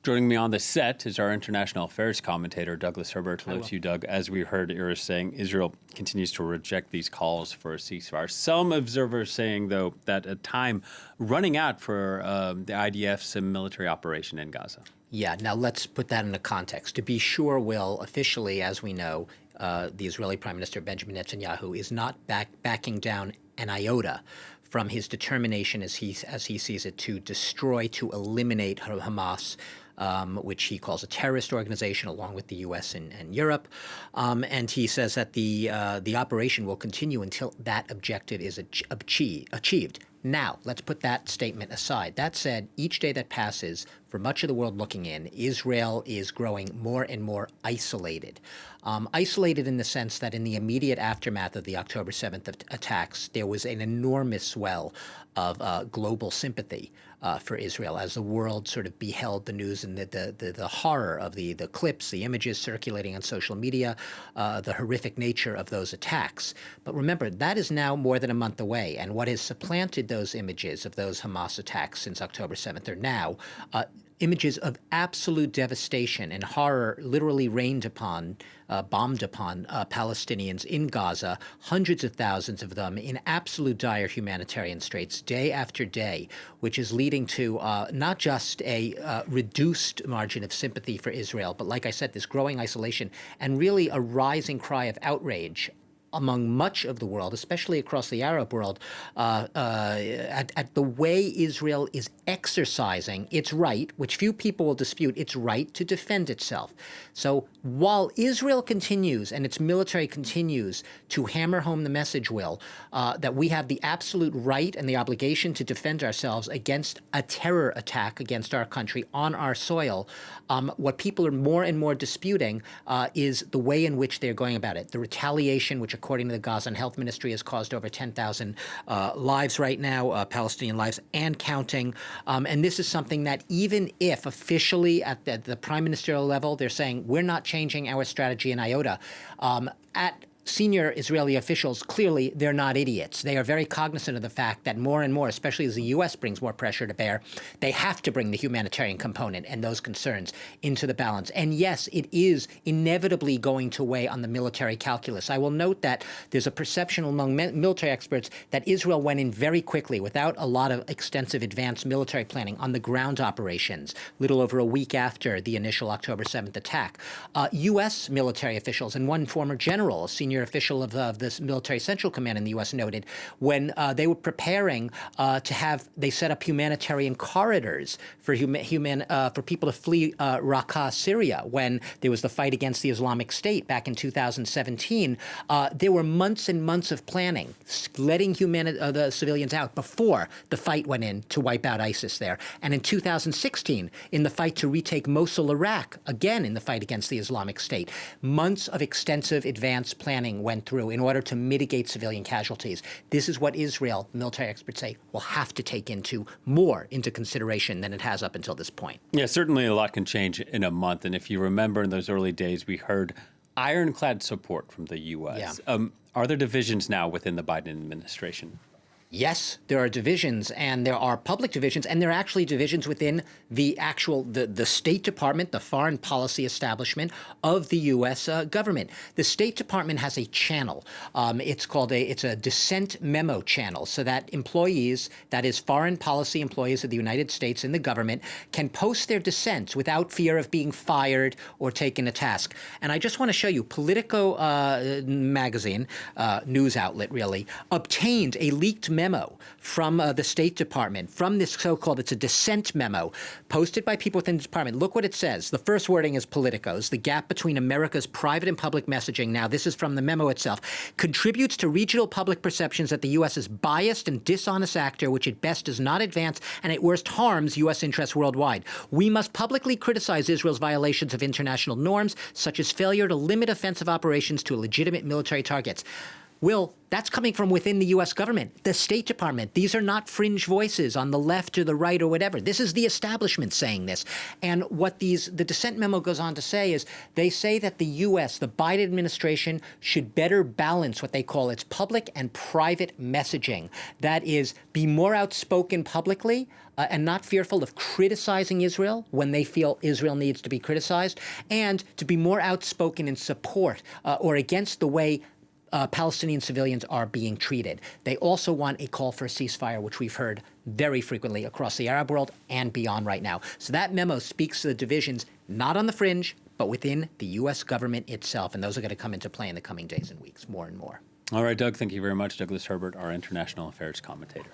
Joining me on the set is our international affairs commentator, Douglas Herbert. Hello to you, Doug. As we heard Iris saying, Israel continues to reject these calls for a ceasefire. Some observers saying, though, that a time running out for the IDF's military operation in Gaza. Yeah, now let's put that into context. To be sure, Will, officially, as we know, the Israeli Prime Minister Benjamin Netanyahu is not backing down an iota from his determination, as he sees it, to destroy, to eliminate Hamas, which he calls a terrorist organization, along with the U.S. and Europe. And he says that the operation will continue until that objective is achieved. Now, let's put that statement aside. That said, each day that passes, for much of the world looking in, Israel is growing more and more isolated. Isolated in the sense that in the immediate aftermath of the October 7th attacks, there was an enormous swell of global sympathy for Israel as the world sort of beheld the news and the horror of the clips, the images circulating on social media, the horrific nature of those attacks. But remember, that is now more than a month away, and what has supplanted those images of those Hamas attacks since October 7th are now images of absolute devastation and horror literally rained upon, bombed upon Palestinians in Gaza, hundreds of thousands of them in absolute dire humanitarian straits day after day, which is leading to not just a reduced margin of sympathy for Israel, but like I said, this growing isolation and really a rising cry of outrage among much of the world, especially across the Arab world, at the way Israel is exercising its right, which few people will dispute, its right to defend itself. So while Israel continues and its military continues to hammer home the message, Will, that we have the absolute right and the obligation to defend ourselves against a terror attack against our country on our soil, what people are more and more disputing is the way in which they're going about it. The retaliation, which according to the Gaza Health Ministry has caused over 10,000 lives right now, Palestinian lives, and counting. And this is something that even if officially at the prime ministerial level, they're saying we're not changing our strategy in iota, at senior Israeli officials, clearly, they're not idiots. They are very cognizant of the fact that more and more, especially as the U.S. brings more pressure to bear, they have to bring the humanitarian component and those concerns into the balance. And yes, it is inevitably going to weigh on the military calculus. I will note that there's a perception among military experts that Israel went in very quickly without a lot of extensive advanced military planning on the ground operations, little over a week after the initial October 7th attack. U.S. military officials and one former general, a senior official of this military central command in the U.S. noted when they were preparing they set up humanitarian corridors for for people to flee Raqqa, Syria, when there was the fight against the Islamic State back in 2017. There were months and months of planning, letting the civilians out before the fight went in to wipe out ISIS there. And in 2016, in the fight to retake Mosul, Iraq, again in the fight against the Islamic State, months of extensive advanced planning went through in order to mitigate civilian casualties. This is what Israel, military experts say, will have to take more into consideration than it has up until this point. Yeah, certainly a lot can change in a month. And if you remember in those early days, we heard ironclad support from the U.S. Yeah. Are there divisions now within the Biden administration? Yes, there are divisions, and there are public divisions, and there are actually divisions within the State Department, the foreign policy establishment of the U.S. Government. The State Department has a channel. It's a dissent memo channel, so that employees, that is foreign policy employees of the United States in the government, can post their dissents without fear of being fired or taken to task. And I just want to show you, Politico magazine, news outlet really, obtained a leaked memo from the State Department, from this so-called, it's a dissent memo, posted by people within the department. Look what it says. The first wording is Politico's. The gap between America's private and public messaging, now this is from the memo itself, contributes to regional public perceptions that the U.S. is biased and dishonest actor, which at best does not advance and at worst harms U.S. interests worldwide. We must publicly criticize Israel's violations of international norms, such as failure to limit offensive operations to legitimate military targets. Will, that's coming from within the U.S. government, the State Department. These are not fringe voices on the left or the right or whatever. This is the establishment saying this. And what the dissent memo goes on to say is they say that the U.S., the Biden administration, should better balance what they call its public and private messaging. That is, be more outspoken publicly and not fearful of criticizing Israel when they feel Israel needs to be criticized, and to be more outspoken in support or against the way Palestinian civilians are being treated. They also want a call for a ceasefire, which we've heard very frequently across the Arab world and beyond right now. So that memo speaks to the divisions not on the fringe, but within the U.S. government itself. And those are going to come into play in the coming days and weeks more and more. All right, Doug, thank you very much. Douglas Herbert, our international affairs commentator.